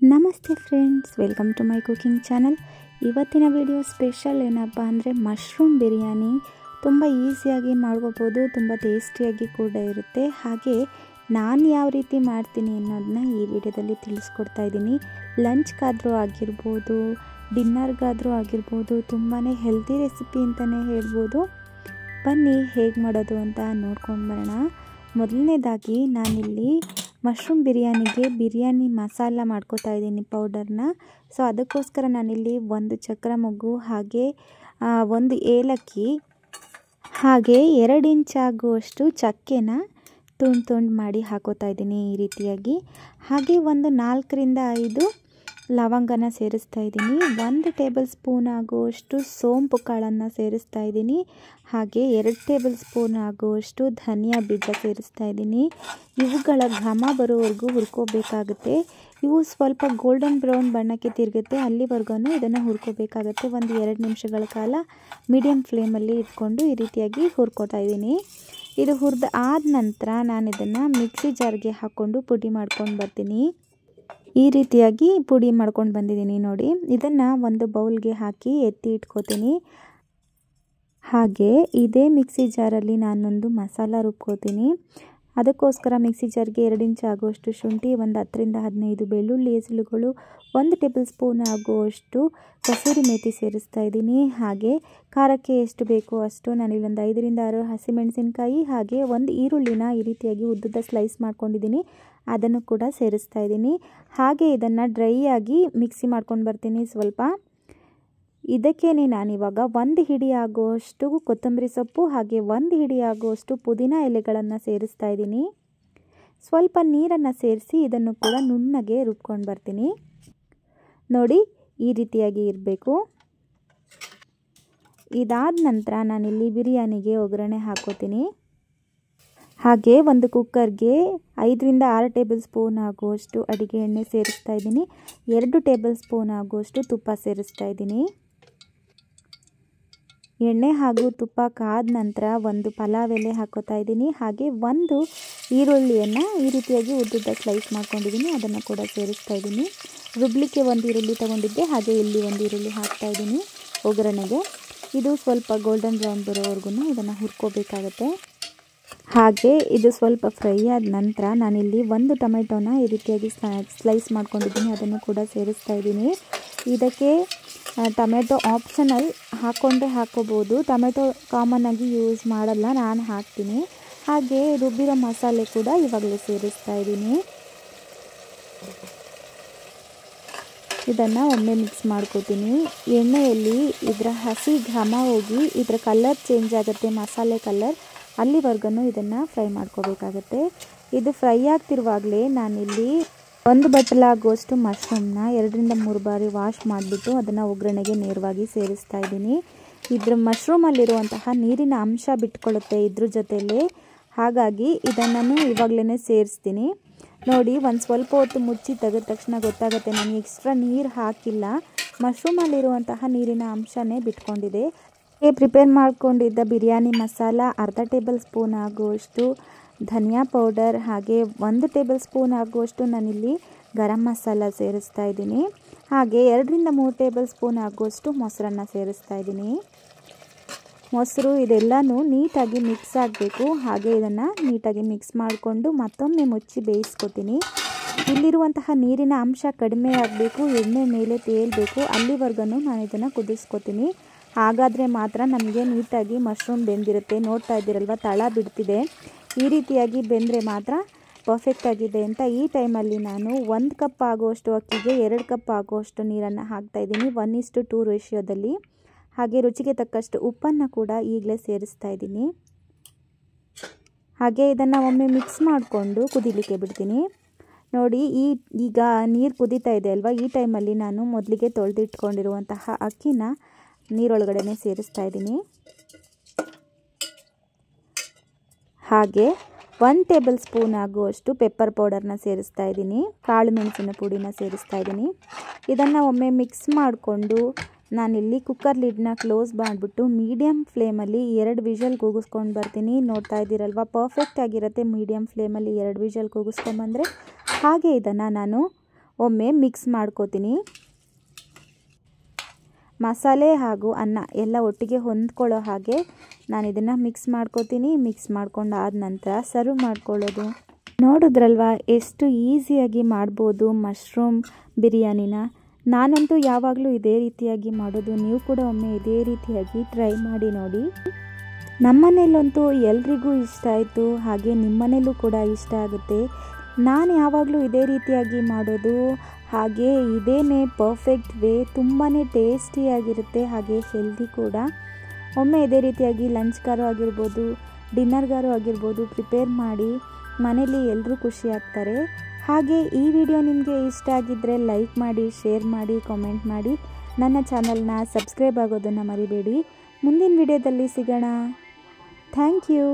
ನಮಸ್ತೆ friends, welcome to my cooking channel. ಇವತ್ತಿನ video special ಏನಪ್ಪ ಅಂದರೆ ಮಶ್ರೂಮ್ ಬಿರಿಯಾನಿ. ತುಂಬ ಈಸಿಯಾಗಿ ಮಾಡ್ಕೋಬೋದು, ತುಂಬ ಟೇಸ್ಟಿಯಾಗಿ ಕೂಡ ಇರುತ್ತೆ. ಹಾಗೆ ನಾನು ಯಾವ ರೀತಿ ಮಾಡ್ತೀನಿ ಅನ್ನೋದನ್ನ ಈ ವಿಡಿಯೋದಲ್ಲಿ ತಿಳಿಸ್ಕೊಡ್ತಾ ಇದ್ದೀನಿ. ಲಂಚ್ಗಾದರೂ ಆಗಿರ್ಬೋದು, ಡಿನ್ನರ್ಗಾದರೂ ಆಗಿರ್ಬೋದು, ತುಂಬಾ ಹೆಲ್ತಿ ರೆಸಿಪಿ ಅಂತಲೇ ಹೇಳ್ಬೋದು. ಬನ್ನಿ ಹೇಗೆ ಮಾಡೋದು ಅಂತ ನೋಡ್ಕೊಂಡು ಬರೋಣ. ಮೊದಲನೇದಾಗಿ ನಾನಿಲ್ಲಿ ಮಶ್ರೂಮ್ ಬಿರಿಯಾನಿಗೆ ಬಿರಿಯಾನಿ ಮಸಾಲ ಮಾಡ್ಕೋತಾ ಇದ್ದೀನಿ ಪೌಡರ್ನ. ಸೊ ಅದಕ್ಕೋಸ್ಕರ ನಾನಿಲ್ಲಿ ಒಂದು ಚಕ್ರ ಮೊಗ್ಗು, ಹಾಗೆ ಒಂದು ಏಲಕ್ಕಿ, ಹಾಗೆ 2 ಇಂಚ್ ಆಗುವಷ್ಟು ಚಕ್ಕೆನ ತುಂಡು ಮಾಡಿ ಹಾಕೋತಾ ಇದ್ದೀನಿ ಈ ರೀತಿಯಾಗಿ. ಹಾಗೆ ಒಂದು 4 ರಿಂದ 5 ಲವಂಗನ ಸೇರಿಸ್ತಾ ಇದ್ದೀನಿ. 1 ಟೇಬಲ್ ಸ್ಪೂನ್ ಆಗುವಷ್ಟು ಸೋಂಪು ಕಾಳನ್ನು ಸೇರಿಸ್ತಾ ಇದ್ದೀನಿ. ಹಾಗೆ 2 ಟೇಬಲ್ ಸ್ಪೂನ್ ಆಗುವಷ್ಟು ಧನಿಯಾ ಬೀಜ ಸೇರಿಸ್ತಾ ಇದ್ದೀನಿ. ಇವುಗಳ ಘಮ ಬರೋವರೆಗೂ ಹುರ್ಕೋಬೇಕಾಗುತ್ತೆ. ಇವು ಸ್ವಲ್ಪ ಗೋಲ್ಡನ್ ಬ್ರೌನ್ ಬಣ್ಣಕ್ಕೆ ತಿರುಗುತ್ತೆ, ಅಲ್ಲಿವರೆಗೂ ಇದನ್ನು ಹುರ್ಕೋಬೇಕಾಗುತ್ತೆ. ಒಂದು 2 ನಿಮಿಷಗಳ ಕಾಲ ಮೀಡಿಯಮ್ ಫ್ಲೇಮಲ್ಲಿ ಇಟ್ಕೊಂಡು ಈ ರೀತಿಯಾಗಿ ಹುರ್ಕೋತಾ ಇದ್ದೀನಿ. ಇದು ಹುರಿದ ಆದ ನಂತರ ನಾನು ಇದನ್ನು ಮಿಕ್ಸಿ ಜಾರ್ಗೆ ಹಾಕ್ಕೊಂಡು ಪುಡಿ ಮಾಡ್ಕೊಂಡು ಬರ್ತೀನಿ. ಈ ರೀತಿಯಾಗಿ ಪುಡಿ ಮಾಡ್ಕೊಂಡು ಬಂದಿದ್ದೀನಿ ನೋಡಿ. ಇದನ್ನು ಒಂದು ಬೌಲ್ಗೆ ಹಾಕಿ ಎತ್ತಿ ಇಟ್ಕೋತೀನಿ. ಹಾಗೆ ಇದೇ ಮಿಕ್ಸಿ ಜಾರಲ್ಲಿ ನಾನೊಂದು ಮಸಾಲ ರುಬ್ಕೋತೀನಿ. ಅದಕ್ಕೋಸ್ಕರ ಮಿಕ್ಸಿ ಜಾರ್ಗೆ 2 ಇಂಚ್ ಆಗುವಷ್ಟು ಶುಂಠಿ, ಒಂದು 10 ರಿಂದ 15 ಬೆಳ್ಳುಳ್ಳಿ ಎಸಳುಗಳು, 1 ಟೇಬಲ್ ಸ್ಪೂನ್ ಆಗುವಷ್ಟು ಕಸೂರಿ ಮೇಥಿ ಸೇರಿಸ್ತಾ ಇದ್ದೀನಿ. ಹಾಗೆ ಖಾರಕ್ಕೆ ಎಷ್ಟು ಬೇಕೋ ಅಷ್ಟು ನಾನಿಲ್ಲೊಂದು 5 ರಿಂದ 6 ಹಸಿಮೆಣಸಿನಕಾಯಿ, ಹಾಗೆ ಒಂದು ಈರುಳ್ಳಿನ ಈ ರೀತಿಯಾಗಿ ಉದ್ದುದ್ದ ಸ್ಲೈಸ್ ಮಾಡ್ಕೊಂಡಿದ್ದೀನಿ, ಅದನ್ನು ಕೂಡ ಸೇರಿಸ್ತಾ ಇದ್ದೀನಿ. ಹಾಗೆ ಇದನ್ನು ಡ್ರೈ ಆಗಿ ಮಿಕ್ಸಿ ಮಾಡ್ಕೊಂಡು ಬರ್ತೀನಿ ಸ್ವಲ್ಪ. ಇದಕ್ಕೇನೆ ನಾನಿವಾಗ 1 ಹಿಡಿ ಆಗುವಷ್ಟು ಕೊತ್ತಂಬರಿ ಸೊಪ್ಪು, ಹಾಗೆ 1 ಹಿಡಿ ಆಗುವಷ್ಟು ಪುದೀನ ಎಲೆಗಳನ್ನು ಸೇರಿಸ್ತಾ ಇದ್ದೀನಿ. ಸ್ವಲ್ಪ ನೀರನ್ನು ಸೇರಿಸಿ ಇದನ್ನು ಕೂಡ ನುಣ್ಣಗೆ ರುಬ್ಕೊಂಡು ಬರ್ತೀನಿ. ನೋಡಿ ಈ ರೀತಿಯಾಗಿ ಇರಬೇಕು. ಇದಾದ ನಂತರ ನಾನಿಲ್ಲಿ ಬಿರಿಯಾನಿಗೆ ಒಗ್ಗರಣೆ ಹಾಕೋತೀನಿ. ಹಾಗೆ ಒಂದು ಕುಕ್ಕರ್ಗೆ 5 ರಿಂದ 6 ಟೇಬಲ್ ಸ್ಪೂನ್ ಆಗುವಷ್ಟು ಅಡಿಗೆ ಎಣ್ಣೆ ಸೇರಿಸ್ತಾ ಇದ್ದೀನಿ. 2 ಟೇಬಲ್ ಸ್ಪೂನ್ ಆಗುವಷ್ಟು ತುಪ್ಪ ಸೇರಿಸ್ತಾ ಇದ್ದೀನಿ. ಎಣ್ಣೆ ಹಾಗೂ ತುಪ್ಪ ಕಾದ ನಂತರ ಒಂದು ಪಲಾವ್ ಎಲೆ ಹಾಕೋತಾ ಇದ್ದೀನಿ. ಹಾಗೆ ಒಂದು ಈರುಳ್ಳಿಯನ್ನು ಈ ರೀತಿಯಾಗಿ ಉದ್ದುದ್ದ ಸ್ಲೈಸ್ ಮಾಡ್ಕೊಂಡಿದ್ದೀನಿ, ಅದನ್ನು ಕೂಡ ಸೇರಿಸ್ತಾ ಇದ್ದೀನಿ. ರುಬ್ಲಿಕ್ಕೆ ಒಂದು ಈರುಳ್ಳಿ ತೊಗೊಂಡಿದ್ದೆ, ಹಾಗೆ ಇಲ್ಲಿ ಒಂದು ಈರುಳ್ಳಿ ಹಾಕ್ತಾ ಇದ್ದೀನಿ ಒಗ್ಗರಣೆಗೆ. ಇದು ಸ್ವಲ್ಪ ಗೋಲ್ಡನ್ ಬ್ರೌನ್ ಬರೋವರೆಗೂ ಇದನ್ನು ಹುರ್ಕೋಬೇಕಾಗತ್ತೆ. ಹಾಗೆ ಇದು ಸ್ವಲ್ಪ ಫ್ರೈ ಆದ ನಂತರ ನಾನಿಲ್ಲಿ ಒಂದು ಟೊಮೆಟೊನ ಈ ರೀತಿಯಾಗಿ ಸ್ಲೈಸ್ ಮಾಡ್ಕೊಂಡಿದ್ದೀನಿ, ಅದನ್ನು ಕೂಡ ಸೇರಿಸ್ತಾ ಇದ್ದೀನಿ. ಇದಕ್ಕೆ ಟೊಮೆಟೊ ಆಪ್ಷನಲ್, ಹಾಕ್ಕೊಂಡ್ರೆ ಹಾಕ್ಕೋಬೋದು. ಟೊಮೆಟೊ ಕಾಮನ್ ಆಗಿ ಯೂಸ್ ಮಾಡಲ್ಲ, ನಾನು ಹಾಕ್ತೀನಿ. ಹಾಗೆ ರುಬ್ಬಿರೋ ಮಸಾಲೆ ಕೂಡ ಇವಾಗಲೇ ಸೇರಿಸ್ತಾ ಇದ್ದೀನಿ. ಇದನ್ನು ಒಮ್ಮೆ ಮಿಕ್ಸ್ ಮಾಡ್ಕೋತೀನಿ. ಎಣ್ಣೆಯಲ್ಲಿ ಇದರ ಹಸಿ ಘಮ ಹೋಗಿ ಇದರ ಕಲರ್ ಚೇಂಜ್ ಆಗುತ್ತೆ, ಮಸಾಲೆ ಕಲರ್, ಅಲ್ಲಿವರೆಗೂ ಇದನ್ನು ಫ್ರೈ ಮಾಡ್ಕೋಬೇಕಾಗತ್ತೆ. ಇದು ಫ್ರೈ ಆಗ್ತಿರುವಾಗಲೇ ನಾನಿಲ್ಲಿ 1 ಬಟ್ಟಲಾಗುವಷ್ಟು ಮಶ್ರೂಮ್ನ 2 ರಿಂದ 3 ಬಾರಿ ವಾಶ್ ಮಾಡಿಬಿಟ್ಟು ಅದನ್ನು ಒಗ್ಗರಣೆಗೆ ನೇರವಾಗಿ ಸೇರಿಸ್ತಾ ಇದ್ದೀನಿ. ಇದ್ರ ಮಶ್ರೂಮಲ್ಲಿರುವಂತಹ ನೀರಿನ ಅಂಶ ಬಿಟ್ಕೊಳ್ಳುತ್ತೆ ಇದ್ರ ಜೊತೆಯಲ್ಲೇ, ಹಾಗಾಗಿ ಇದನ್ನು ಇವಾಗಲೇ ಸೇರಿಸ್ತೀನಿ. ನೋಡಿ, ಒಂದು ಸ್ವಲ್ಪ ಹೊತ್ತು ಮುಚ್ಚಿ ತೆಗೆದ ತಕ್ಷಣ ಗೊತ್ತಾಗುತ್ತೆ ನಾನು ಎಕ್ಸ್ಟ್ರಾ ನೀರು ಹಾಕಿಲ್ಲ, ಮಶ್ರೂಮಲ್ಲಿರುವಂತಹ ನೀರಿನ ಅಂಶನೇ ಬಿಟ್ಕೊಂಡಿದೆ. ಪ್ರಿಪೇರ್ ಮಾಡ್ಕೊಂಡಿದ್ದ ಬಿರಿಯಾನಿ ಮಸಾಲ, ಅರ್ಧ ಟೇಬಲ್ ಸ್ಪೂನ್ ಆಗುವಷ್ಟು ಧನಿಯಾ ಪೌಡರ್, ಹಾಗೆ 1 ಟೇಬಲ್ ಸ್ಪೂನ್ ಆಗುವಷ್ಟು ನಾನಿಲ್ಲಿ ಗರಂ ಮಸಾಲ ಸೇರಿಸ್ತಾ ಇದ್ದೀನಿ. ಹಾಗೆ 2 ರಿಂದ 3 ಟೇಬಲ್ ಸ್ಪೂನ್ ಆಗುವಷ್ಟು ಮೊಸರನ್ನು ಸೇರಿಸ್ತಾ ಇದ್ದೀನಿ. ಮೊಸರು ಇದೆಲ್ಲನೂ ನೀಟಾಗಿ ಮಿಕ್ಸ್ ಆಗಬೇಕು. ಹಾಗೆ ಇದನ್ನು ನೀಟಾಗಿ ಮಿಕ್ಸ್ ಮಾಡಿಕೊಂಡು ಮತ್ತೊಮ್ಮೆ ಮುಚ್ಚಿ ಬೇಯಿಸ್ಕೊತೀನಿ. ಇಲ್ಲಿರುವಂತಹ ನೀರಿನ ಅಂಶ ಕಡಿಮೆ ಆಗಬೇಕು, ಎಣ್ಣೆ ಮೇಲೆ ತೇಲ್ಬೇಕು, ಅಲ್ಲಿವರೆಗೂ ನಾನು ಇದನ್ನು ಕುದಿಸ್ಕೊತೀನಿ. ಹಾಗಾದರೆ ಮಾತ್ರ ನಮಗೆ ನೀಟಾಗಿ ಮಶ್ರೂಮ್ ಬೆಂದಿರುತ್ತೆ. ನೋಡ್ತಾ ಇದ್ದೀರಲ್ವ, ತಳ ಬಿಡ್ತಿದೆ. ಈ ರೀತಿಯಾಗಿ ಬೆಂದರೆ ಮಾತ್ರ ಪರ್ಫೆಕ್ಟ್ ಆಗಿದೆ ಅಂತ. ಈ ಟೈಮಲ್ಲಿ ನಾನು 1 ಕಪ್ ಆಗುವಷ್ಟು ಅಕ್ಕಿಗೆ 2 ಕಪ್ ಆಗುವಷ್ಟು ನೀರನ್ನು ಹಾಕ್ತಾಯಿದ್ದೀನಿ, 1:2 ರೇಷಿಯೋದಲ್ಲಿ. ಹಾಗೆ ರುಚಿಗೆ ತಕ್ಕಷ್ಟು ಉಪ್ಪನ್ನು ಕೂಡ ಈಗಲೇ ಸೇರಿಸ್ತಾ ಇದ್ದೀನಿ. ಹಾಗೆ ಇದನ್ನು ಒಮ್ಮೆ ಮಿಕ್ಸ್ ಮಾಡಿಕೊಂಡು ಕುದಿಲಿಕ್ಕೆ ಬಿಡ್ತೀನಿ. ನೋಡಿ, ಈಗ ನೀರು ಕುದೀತಾ ಇದೆ ಅಲ್ವಾ, ಈ ಟೈಮಲ್ಲಿ ನಾನು ಮೊದಲಿಗೆ ತೊಳೆದಿಟ್ಕೊಂಡಿರುವಂತಹ ಅಕ್ಕಿನ ನೀರೊಳಗಡೆ ಸೇರಿಸ್ತಾ ಇದ್ದೀನಿ. ಹಾಗೆ 1 ಟೇಬಲ್ ಸ್ಪೂನ್ ಆಗುವಷ್ಟು ಪೆಪ್ಪರ್ ಪೌಡರ್ನ ಸೇರಿಸ್ತಾ ಇದ್ದೀನಿ, ಕಾಳು ಮೆಣಸಿನ ಪುಡಿನ ಸೇರಿಸ್ತಾ ಇದ್ದೀನಿ. ಇದನ್ನು ಒಮ್ಮೆ ಮಿಕ್ಸ್ ಮಾಡಿಕೊಂಡು ನಾನಿಲ್ಲಿ ಕುಕ್ಕರ್ ಲಿಡ್ನ ಕ್ಲೋಸ್ ಮಾಡಿಬಿಟ್ಟು ಮೀಡಿಯಮ್ ಫ್ಲೇಮಲ್ಲಿ 2 ವಿಷಲ್ ಕೂಗಿಸ್ಕೊಂಡು ಬರ್ತೀನಿ. ನೋಡ್ತಾ ಇದ್ದೀರಲ್ವ, ಪರ್ಫೆಕ್ಟ್ ಆಗಿರುತ್ತೆ. ಮೀಡಿಯಮ್ ಫ್ಲೇಮಲ್ಲಿ 2 ವಿಷಲ್ ಕೂಗಿಸ್ಕೊಂಡ್ಬಂದರೆ ಹಾಗೆ ಇದನ್ನು ನಾನು ಒಮ್ಮೆ ಮಿಕ್ಸ್ ಮಾಡ್ಕೋತೀನಿ. ಮಸಾಲೆ ಹಾಗೂ ಅನ್ನ ಎಲ್ಲ ಒಟ್ಟಿಗೆ ಹೊಂದ್ಕೊಳ್ಳೋ ಹಾಗೆ ನಾನು ಇದನ್ನು ಮಿಕ್ಸ್ ಮಾಡ್ಕೋತೀನಿ. ಮಿಕ್ಸ್ ಮಾಡ್ಕೊಂಡಾದ ನಂತರ ಸರ್ವ್ ಮಾಡ್ಕೊಳ್ಳೋದು. ನೋಡಿದ್ರಲ್ವಾ ಎಷ್ಟು ಈಸಿಯಾಗಿ ಮಾಡ್ಬೋದು ಮಶ್ರೂಮ್ ಬಿರಿಯಾನಿನ. ನಾನಂತೂ ಯಾವಾಗಲೂ ಇದೇ ರೀತಿಯಾಗಿ ಮಾಡೋದು. ನೀವು ಕೂಡ ಒಮ್ಮೆ ಇದೇ ರೀತಿಯಾಗಿ ಟ್ರೈ ಮಾಡಿ ನೋಡಿ. ನಮ್ಮನೇಲಂತೂ ಎಲ್ರಿಗೂ ಇಷ್ಟ ಆಯಿತು, ಹಾಗೆ ನಿಮ್ಮನೇಲೂ ಕೂಡ ಇಷ್ಟ ಆಗುತ್ತೆ. ನಾನು ಯಾವಾಗಲೂ ಇದೇ ರೀತಿಯಾಗಿ ಮಾಡೋದು, ಹಾಗೆ ಇದೇನೇ ಪರ್ಫೆಕ್ಟ್ ವೇ. ತುಂಬಾ ಟೇಸ್ಟಿಯಾಗಿರುತ್ತೆ, ಹಾಗೆ ಹೆಲ್ದಿ ಕೂಡ. ಒಮ್ಮೆ ಇದೇ ರೀತಿಯಾಗಿ ಲಂಚ್ಗಾರು ಆಗಿರ್ಬೋದು, ಡಿನ್ನರ್ಗಾರು ಆಗಿರ್ಬೋದು ಪ್ರಿಪೇರ್ ಮಾಡಿ ಮನೇಲಿ ಎಲ್ಲರೂ ಖುಷಿ ಆಗ್ತಾರೆ. ಹಾಗೆ ಈ ವಿಡಿಯೋ ನಿಮಗೆ ಇಷ್ಟ ಆಗಿದ್ದರೆ ಲೈಕ್ ಮಾಡಿ, ಶೇರ್ ಮಾಡಿ, ಕಾಮೆಂಟ್ ಮಾಡಿ. ನನ್ನ ಚಾನಲ್ನ ಸಬ್ಸ್ಕ್ರೈಬ್ ಆಗೋದನ್ನು ಮರಿಬೇಡಿ. ಮುಂದಿನ ವಿಡಿಯೋದಲ್ಲಿ ಸಿಗೋಣ. Thank you.